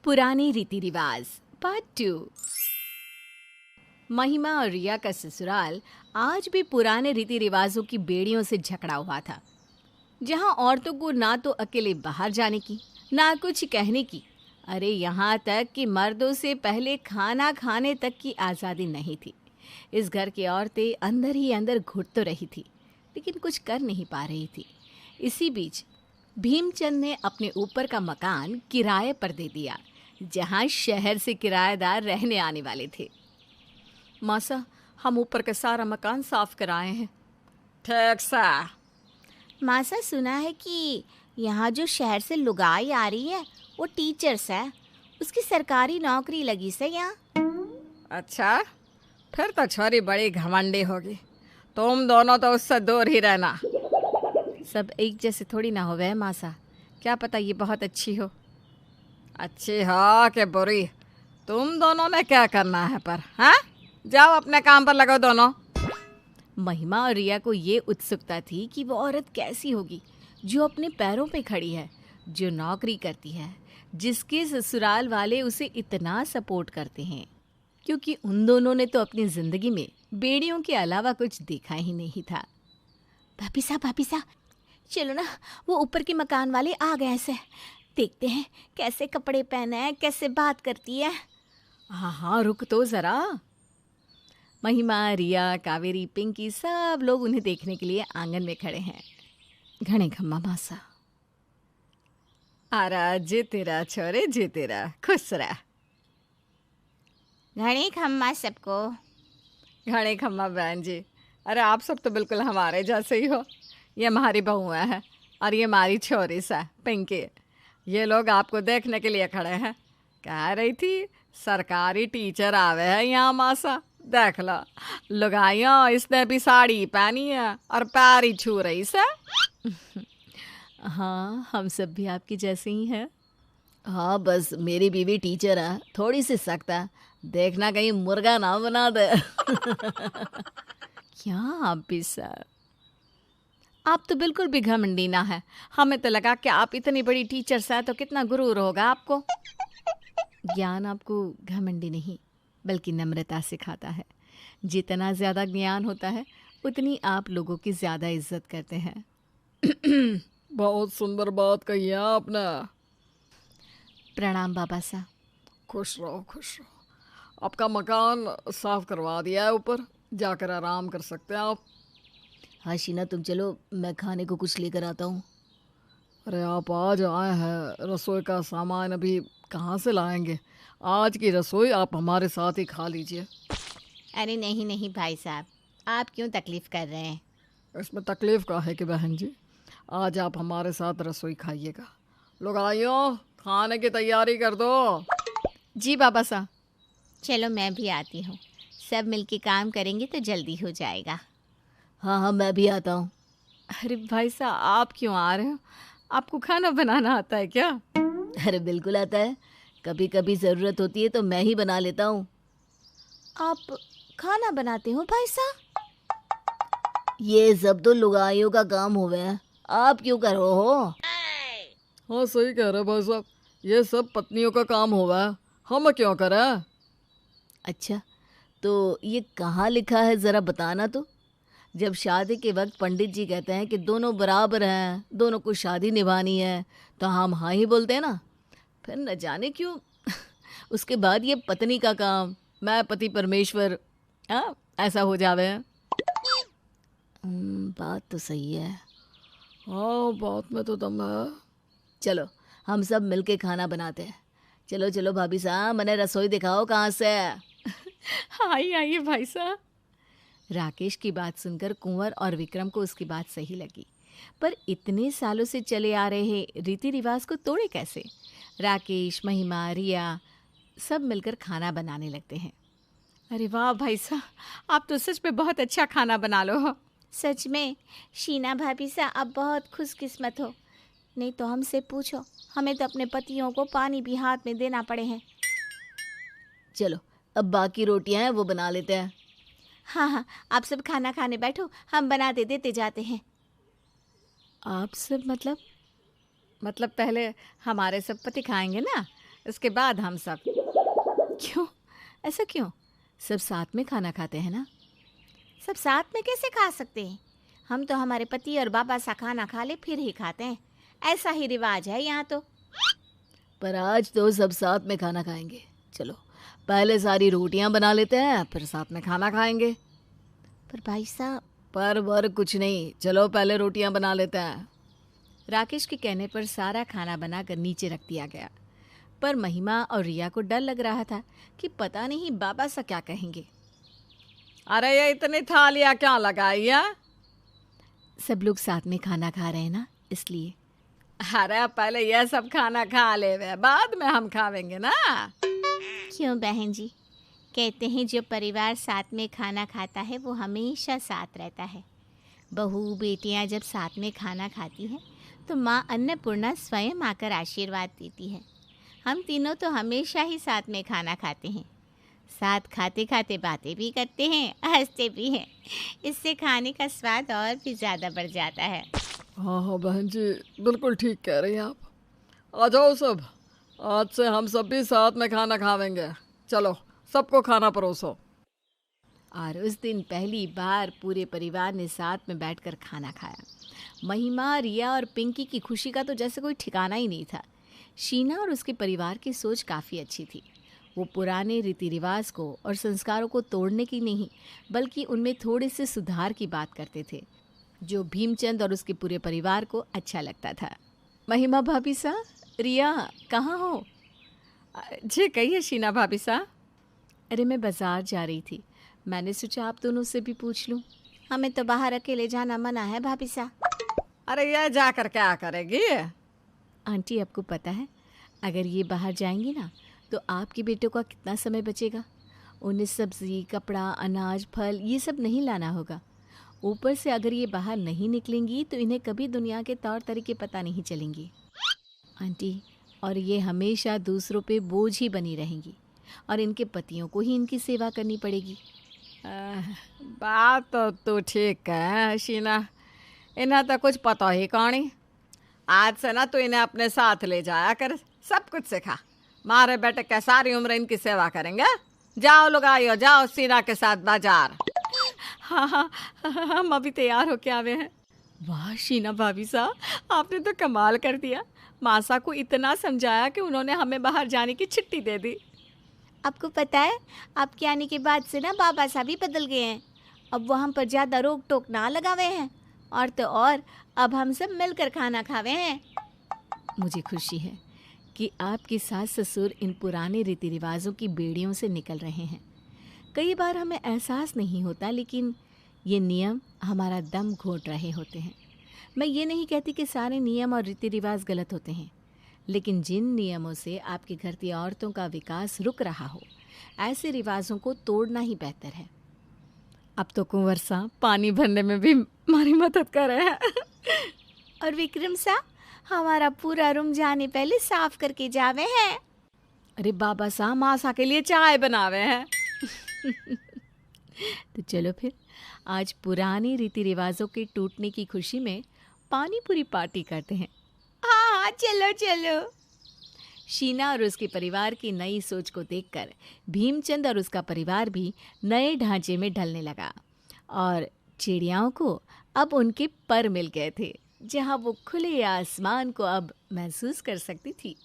पुराने रीति रिवाज पार्ट 2। महिमा और रिया का ससुराल आज भी पुराने रीति रिवाजों की बेड़ियों से जकड़ा हुआ था, जहां औरतों को ना तो अकेले बाहर जाने की, ना कुछ कहने की, अरे यहाँ तक कि मर्दों से पहले खाना खाने तक की आज़ादी नहीं थी। इस घर की औरतें अंदर ही अंदर घुट तो रही थी, लेकिन कुछ कर नहीं पा रही थी। इसी बीच भीमचंद ने अपने ऊपर का मकान किराए पर दे दिया, जहां शहर से किराएदार रहने आने वाले थे। मासा, हम ऊपर का सारा मकान साफ कराए हैं। ठीक सा। मासा, सुना है कि यहाँ जो शहर से लुगाई आ रही है वो टीचर्स है, उसकी सरकारी नौकरी लगी से यहाँ। अच्छा, फिर तो छोरी बड़ी घमंडी होगी। तुम दोनों तो उससे दूर ही रहना। सब एक जैसे थोड़ी ना हो वह मासा, क्या पता ये बहुत अच्छी हो। अच्छी हो कि बुरी, तुम दोनों ने क्या करना है पर? हाँ, जाओ अपने काम पर लगो दोनों। महिमा और रिया को ये उत्सुकता थी कि वो औरत कैसी होगी जो अपने पैरों पे खड़ी है, जो नौकरी करती है, जिसके ससुराल वाले उसे इतना सपोर्ट करते हैं, क्योंकि उन दोनों ने तो अपनी ज़िंदगी में बेड़ियों के अलावा कुछ देखा ही नहीं था। भाभी साहब, चलो ना, वो ऊपर के मकान वाले आ गए से, देखते हैं कैसे कपड़े पहने हैं, कैसे बात करती है। हाँ हाँ, रुक तो ज़रा। महिमा, रिया, कावेरी, पिंकी सब लोग उन्हें देखने के लिए आंगन में खड़े हैं। घणे खम्मा मासा। अरे जीती रहा छोरे, जीती रहा, खुश रहा। घड़ी खम्मा सबको। घणे खम्मा बहन जी। अरे आप सब तो बिल्कुल हमारे जैसे ही हो। ये हमारी बहुएं हैं और ये हमारी छोरी सा पिंकी। ये लोग आपको देखने के लिए खड़े हैं। कह रही थी सरकारी टीचर आवे है यहाँ मासा, देख लो लुगाइयों, इसने भी साड़ी पहनी है और पैर ही छू रही से। हाँ, हम सब भी आपकी जैसे ही हैं। हाँ, बस मेरी बीवी टीचर है, थोड़ी सी सख्त है, देखना कहीं मुर्गा ना बना दे। क्या आप भी सर, आप तो बिल्कुल भी घमंडी ना है। हमें तो लगा कि आप इतनी बड़ी टीचर हैं तो कितना गुरूर होगा आपको। ज्ञान आपको घमंडी नहीं बल्कि नम्रता सिखाता है। जितना ज़्यादा ज्ञान होता है उतनी आप लोगों की ज़्यादा इज्जत करते हैं। बहुत सुंदर बात कही है आपने। प्रणाम बाबा साहब। खुश रहो, खुश रहो। आपका मकान साफ करवा दिया है, ऊपर जाकर आराम कर सकते हैं आप। हाँ शीना, तुम चलो, मैं खाने को कुछ लेकर आता हूँ। अरे आप आज आए हैं, रसोई का सामान अभी कहाँ से लाएंगे? आज की रसोई आप हमारे साथ ही खा लीजिए। अरे नहीं भाई साहब, आप क्यों तकलीफ कर रहे हैं? इसमें तकलीफ का है कि बहन जी, आज आप हमारे साथ रसोई खाइएगा। लोग आइयो, खाने की तैयारी कर दो। जी बाबा साहब। चलो मैं भी आती हूँ, सब मिलके काम करेंगे तो जल्दी हो जाएगा। हाँ, मैं भी आता हूँ। अरे भाई साहब, आप क्यों आ रहे हो? आपको खाना बनाना आता है क्या? अरे बिल्कुल आता है, कभी कभी ज़रूरत होती है तो मैं ही बना लेता हूँ। आप खाना बनाते हो भाई साहब? ये सब तो लुगाइयों का काम होवे है, आप क्यों कर रहे हो? हाँ सही कह रहे भाई साहब, ये सब पत्नियों का काम होगा, हम क्यों करें? अच्छा, तो ये कहाँ लिखा है, ज़रा बताना तो। जब शादी के वक्त पंडित जी कहते हैं कि दोनों बराबर हैं, दोनों को शादी निभानी है, तो हम हाँ ही बोलते हैं ना। फिर न जाने क्यों उसके बाद ये पत्नी का काम, मैं पति परमेश्वर, हाँ ऐसा हो जावे है। बात तो सही है। हाँ, बात में तो दम है। चलो हम सब मिलके खाना बनाते हैं। चलो चलो भाभी साहब, मैंने रसोई दिखाओ कहाँ से है। आइए भाई साहब। राकेश की बात सुनकर कुंवर और विक्रम को उसकी बात सही लगी, पर इतने सालों से चले आ रहे रीति रिवाज को तोड़े कैसे? राकेश, महिमा, रिया सब मिलकर खाना बनाने लगते हैं। अरे वाह भाई साहब, आप तो सच में बहुत अच्छा खाना बना लो हो। सच में शीना भाभी साहब, आप बहुत खुशकिस्मत हो, नहीं तो हमसे पूछो, हमें तो अपने पतियों को पानी भी हाथ में देना पड़े हैं। चलो अब बाकी रोटियां हैं वो बना लेते हैं। हाँ, आप सब खाना खाने बैठो, हम बनाते देते जाते हैं। आप सब मतलब पहले हमारे सब पति खाएंगे ना, इसके बाद हम सब। क्यों? ऐसा क्यों? सब साथ में खाना खाते हैं ना। सब साथ में कैसे खा सकते हैं? हम तो हमारे पति और बाबा सा खाना खा ले फिर ही खाते हैं। ऐसा ही रिवाज है यहाँ तो। पर आज तो सब साथ में खाना खाएंगे। चलो पहले सारी रोटियां बना लेते हैं, फिर साथ में खाना खाएंगे। पर भाई साहब। पर वर कुछ नहीं, चलो पहले रोटियां बना लेते हैं। राकेश के कहने पर सारा खाना बनाकर नीचे रख दिया गया। पर महिमा और रिया को डर लग रहा था कि पता नहीं बाबा सा क्या कहेंगे। अरे ये इतनी थालियाँ क्या लगाई है? सब लोग साथ में खाना खा रहे हैं ना, इसलिए। अरे पहले ये सब खाना खा ले वे, बाद में हम खावेंगे ना। क्यों बहन जी? कहते हैं जो परिवार साथ में खाना खाता है वो हमेशा साथ रहता है। बहू बेटियां जब साथ में खाना खाती हैं तो माँ अन्नपूर्णा स्वयं आकर आशीर्वाद देती है। हम तीनों तो हमेशा ही साथ में खाना खाते हैं। साथ खाते खाते बातें भी करते हैं, हंसते भी हैं। इससे खाने का स्वाद और भी ज़्यादा बढ़ जाता है। हाँ हाँ बहन जी, बिल्कुल ठीक कह रही हैं आप। आ जाओ सब, आज से हम सब भी साथ में खाना खावेंगे। चलो सबको खाना परोसो। और उस दिन पहली बार पूरे परिवार ने साथ में बैठकर खाना खाया। महिमा, रिया और पिंकी की खुशी का तो जैसे कोई ठिकाना ही नहीं था। शीना और उसके परिवार की सोच काफ़ी अच्छी थी। वो पुराने रीति रिवाज को और संस्कारों को तोड़ने की नहीं, बल्कि उनमें थोड़े से सुधार की बात करते थे, जो भीमचंद और उसके पूरे परिवार को अच्छा लगता था। महिमा भाभी सा, रिया कहाँ हो? जी कहिए शीना भाभी सा। अरे मैं बाज़ार जा रही थी, मैंने सोचा आप दोनों से भी पूछ लूँ। हमें तो बाहर अकेले जाना मना है भाभी सा। अरे ये जाकर क्या करेगी? आंटी आपको पता है, अगर ये बाहर जाएंगी ना तो आपके बेटों का कितना समय बचेगा। उन्हें सब्ज़ी, कपड़ा, अनाज, फल ये सब नहीं लाना होगा। ऊपर से अगर ये बाहर नहीं निकलेंगी तो इन्हें कभी दुनिया के तौर तरीके पता नहीं चलेंगे आंटी, और ये हमेशा दूसरों पे बोझ ही बनी रहेंगी और इनके पतियों को ही इनकी सेवा करनी पड़ेगी। बात तो तू ठीक है शीना, इन्हें तो कुछ पता ही कौनी। आज से ना तू इन्हें अपने साथ ले जाया कर, सब कुछ सिखा। मारे बेटे क्या सारी उम्र इनकी सेवा करेंगे। जाओ लोग, आइयो जाओ शीना के साथ बाजार। हाँ हाँ, हम अभी तैयार होके आवे हैं। वाह शीना भाभी साहब, आपने तो कमाल कर दिया। मासा को इतना समझाया कि उन्होंने हमें बाहर जाने की छुट्टी दे दी। आपको पता है, आपके आने के बाद से ना बाबा साहब भी बदल गए हैं। अब वो हम पर ज़्यादा रोक टोक ना लगावे हैं, और तो और अब हम सब मिलकर खाना खावे हैं। मुझे खुशी है कि आपके सास ससुर इन पुराने रीति रिवाजों की बेड़ियों से निकल रहे हैं। कई बार हमें एहसास नहीं होता, लेकिन ये नियम हमारा दम घोंट रहे होते हैं। मैं ये नहीं कहती कि सारे नियम और रीति रिवाज गलत होते हैं, लेकिन जिन नियमों से आपकी घर की औरतों का विकास रुक रहा हो, ऐसे रिवाजों को तोड़ना ही बेहतर है। अब तो कुंवर साहब पानी भरने में भी हमारी मदद कर रहे हैं। और विक्रम साहब हमारा पूरा रूम जाने पहले साफ करके जावे हैं। अरे बाबा साहब मासा के लिए चाय बनावे हैं। तो चलो फिर आज पुराने रीति रिवाजों के टूटने की खुशी में पानी पूरी पार्टी करते हैं। हाँ हाँ, चलो चलो। शीना और उसके परिवार की नई सोच को देखकर भीमचंद और उसका परिवार भी नए ढांचे में ढलने लगा, और चिड़ियाओं को अब उनके पर मिल गए थे, जहां वो खुले आसमान को अब महसूस कर सकती थी।